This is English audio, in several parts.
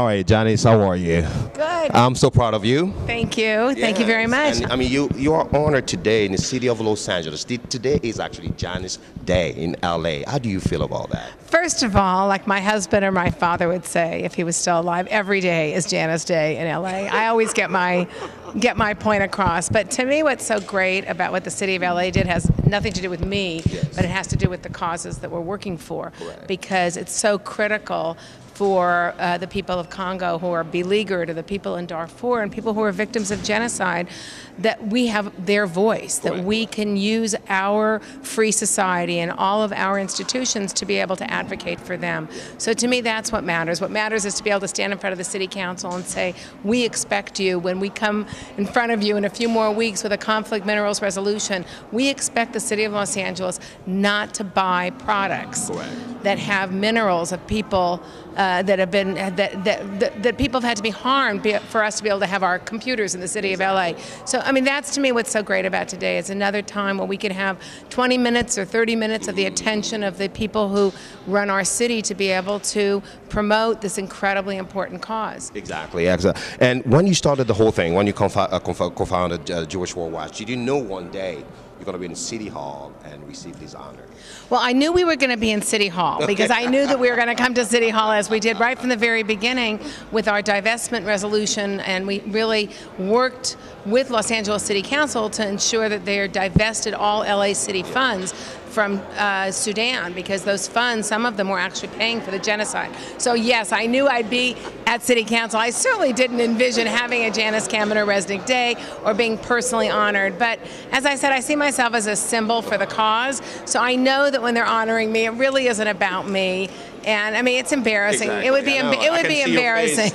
right, Janice, how are you? Good. I'm so proud of you. Thank you. Thank you very much. And, I mean, you are honored today in the city of Los Angeles. Today is actually Janice Day in LA. How do you feel about that? First of all, like my husband or my father would say, if he was still alive, every day is Janice Day in LA. I always get my point across. But to me, what's so great about what the city of LA did has nothing to do with me, but it has to do with the causes that we're working for. Correct. Because it's so critical for the people of Congo who are beleaguered, or the people in Darfur, and people who are victims of genocide, that we have their voice, that we can use our free society and all of our institutions to be able to advocate for them. So to me, that's what matters. What matters is to be able to stand in front of the city council and say, we expect you, when we come in front of you in a few more weeks with a conflict minerals resolution, we expect the city of Los Angeles not to buy products that have minerals of people that have been that people have had to be harmed for us to be able to have our computers in the city of LA. So I mean, that's to me what's so great about today. It's another time where we can have 20 minutes or 30 minutes of the attention of the people who run our city to be able to promote this incredibly important cause. Exactly. And when you started the whole thing, when you co-founded Jewish World Watch, did you know one day you're going to be in City Hall and receive this honor? Well, I knew we were going to be in City Hall because I knew that we were going to come to City Hall, as we did right from the very beginning with our divestment resolution, and we really worked with Los Angeles City Council to ensure that they are divested all LA City funds from Sudan, because those funds, some of them were actually paying for the genocide. So yes, I knew I'd be at City Council. I certainly didn't envision having a Janus KamenirReznik Day or being personally honored, but as I said, I see myself as a symbol for the cause, so I know that when they're honoring me, it really isn't about me. And I mean, it's embarrassing. Exactly. It would be embarrassing.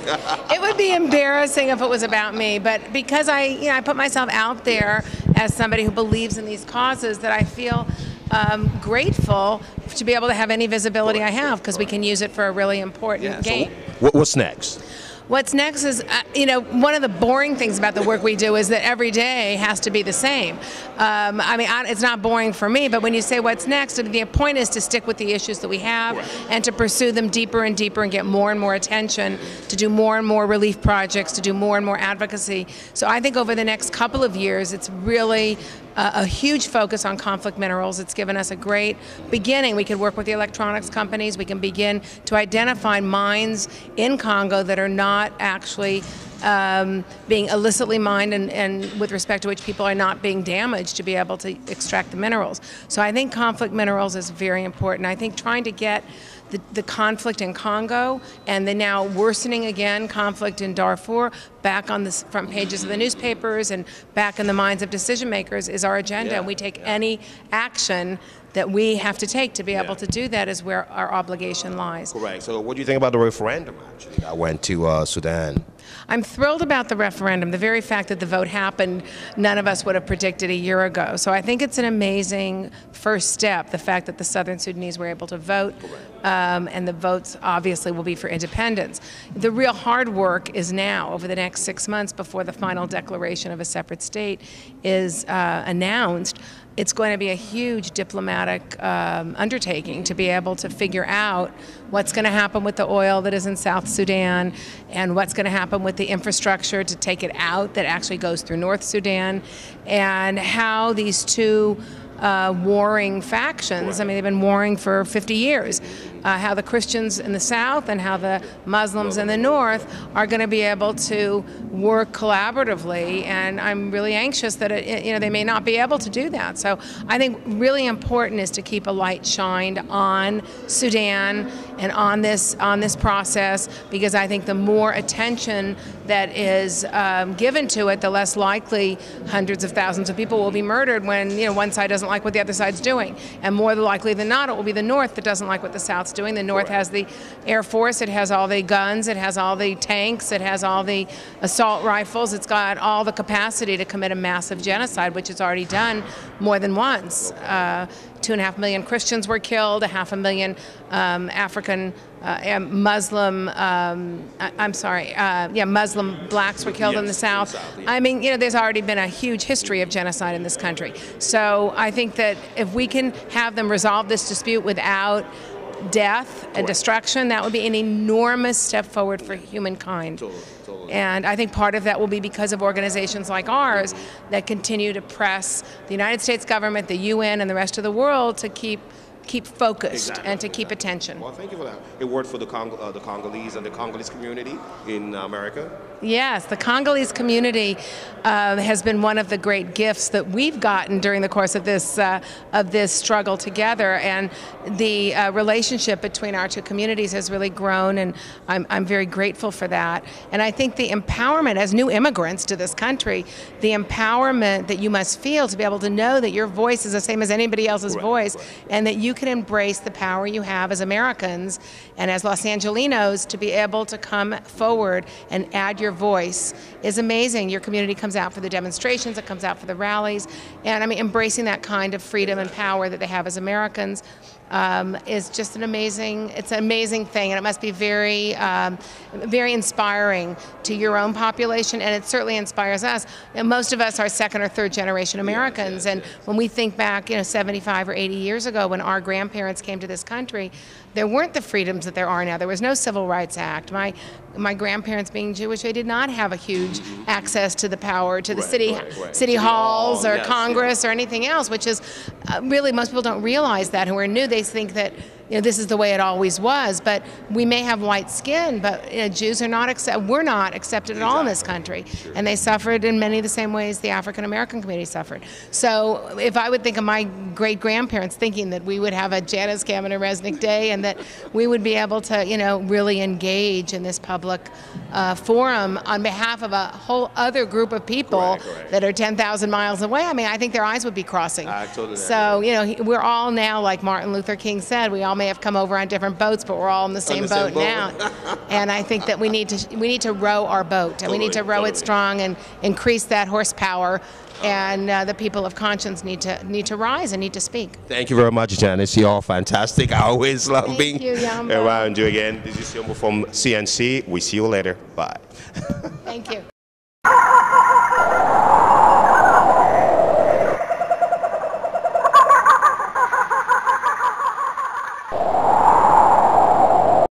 It would be embarrassing if it was about me. But because I put myself out there as somebody who believes in these causes, that I feel grateful to be able to have any visibility I have, because we can use it for a really important gain. So what's next? What's next is, one of the boring things about the work we do is that every day has to be the same. I mean, it's not boring for me, but when you say what's next, the point is to stick with the issues that we have and to pursue them deeper and deeper and get more and more attention, to do more and more relief projects, to do more and more advocacy. So I think over the next couple of years, it's really a huge focus on conflict minerals. It's given us a great beginning. We could work with the electronics companies. We can begin to identify mines in Congo that are not actually being illicitly mined, and with respect to which people are not being damaged, to be able to extract the minerals. So I think conflict minerals is very important. I think trying to get the conflict in Congo and the now worsening again conflict in Darfur back on the front pages of the newspapers and back in the minds of decision makers is our agenda, and we take any action that we have to take to be able to do that is where our obligation lies. Correct. So what do you think about the referendum, actually, that went to Sudan? I'm thrilled about the referendum. The very fact that the vote happened, none of us would have predicted a year ago. So I think it's an amazing first step, the fact that the Southern Sudanese were able to vote, and the votes obviously will be for independence. The real hard work is now, over the next 6 months before the final declaration of a separate state is announced. It's going to be a huge diplomatic undertaking to be able to figure out what's going to happen with the oil that is in South Sudan, and what's going to happen with the infrastructure to take it out that actually goes through North Sudan, and how these two warring factions, I mean, they've been warring for 50 years, how the Christians in the south and how the Muslims in the north are going to be able to work collaboratively, and I'm really anxious that they may not be able to do that. So I think really important is to keep a light shined on Sudan and on this process, because I think the more attention that is given to it, the less likely hundreds of thousands of people will be murdered when one side doesn't like what the other side's doing, and more likely than not, it will be the North that doesn't like what the South's doing. The North has the Air Force, it has all the guns, it has all the tanks, it has all the assault rifles, it's got all the capacity to commit a massive genocide, which it's already done more than once. 2.5 million Christians were killed, 500,000 African Muslim blacks were killed in the South. I mean, there's already been a huge history of genocide in this country. So I think that if we can have them resolve this dispute without death and destruction, that would be an enormous step forward for humankind. Totally. And I think part of that will be because of organizations like ours that continue to press the United States government, the UN, and the rest of the world to keep focused and to keep attention. Well, thank you for that. A word for the Congolese and the Congolese community in America? Yes, the Congolese community has been one of the great gifts that we've gotten during the course of this struggle together, and the relationship between our two communities has really grown, and I'm very grateful for that. And I think the empowerment as new immigrants to this country, the empowerment that you must feel to be able to know that your voice is the same as anybody else's voice, and that you can embrace the power you have as Americans and as Los Angelinos to be able to come forward and add your voice is amazing. Your community comes out for the demonstrations, it comes out for the rallies, and I mean, embracing that kind of freedom and power that they have as Americans is just an amazing thing, and it must be very, very inspiring to your own population, and it certainly inspires us. And most of us are second or third generation Americans, and when we think back, 75 or 80 years ago when our grandparents came to this country, there weren't the freedoms that there are now. There was no Civil Rights Act. My grandparents, being Jewish, they did not have a huge access to the power, to the city halls or Congress or anything else, which is really, most people don't realize that who are new. They think that this is the way it always was, but we may have white skin, but Jews are not we're not accepted at all in this country, and they suffered in many of the same ways the African American community suffered. So if I would think of my great grandparents thinking that we would have a Janice Kamenir-Reznik day and that we would be able to really engage in this public forum on behalf of a whole other group of people that are 10,000 miles away, I mean, I think their eyes would be crossing. So we're all now, like Martin Luther King said, we all may have come over on different boats, but we're all in the same boat now. And I think that we need to row our boat, and we need to row it strong and increase that horsepower. And the people of conscience need to rise and need to speak. Thank you very much, Janice. You're all fantastic. I always love being Yombo. around you again. This is Yombo from CNC. We see you later. Bye. Thank you.